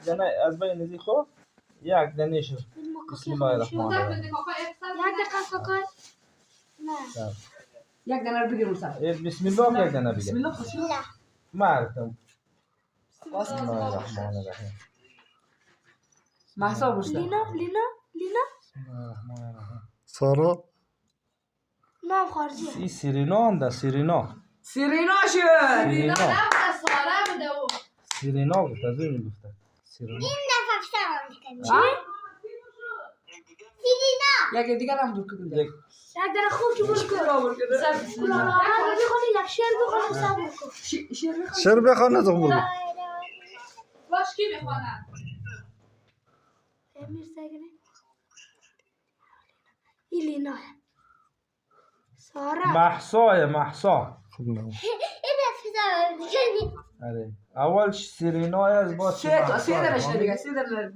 دانه از بین ازی خو یک دانه شو بسم الله الرحمن الرحیم یک دقیقه کاکای نه یک دانه رو بگیر موسی. بسم الله یک دانه بگیر بسم الله خوشی. مردم بسم الله الرحمن الرحیم محسا بوشته. لینا بسم الله الرحمن الرحیم سارا نام خارجی این سیرینا هم ده سیرینا سیرینا شد. سیرینا سارا بوده او. سیرینا گفت از این گفته سیرینا یک دیگر هم دور کنید. یک یک در خوب که برکن قرآن آهنگ بخونی یک شعر بخونی سب بکن شیر بخواه. شعر بخوان نتون بگو باش کی میخوانه؟ امیر سگنه این لینا سارا محسا خب نه آره اول سیرینا از با سه دانه دیگه. 3 دانه.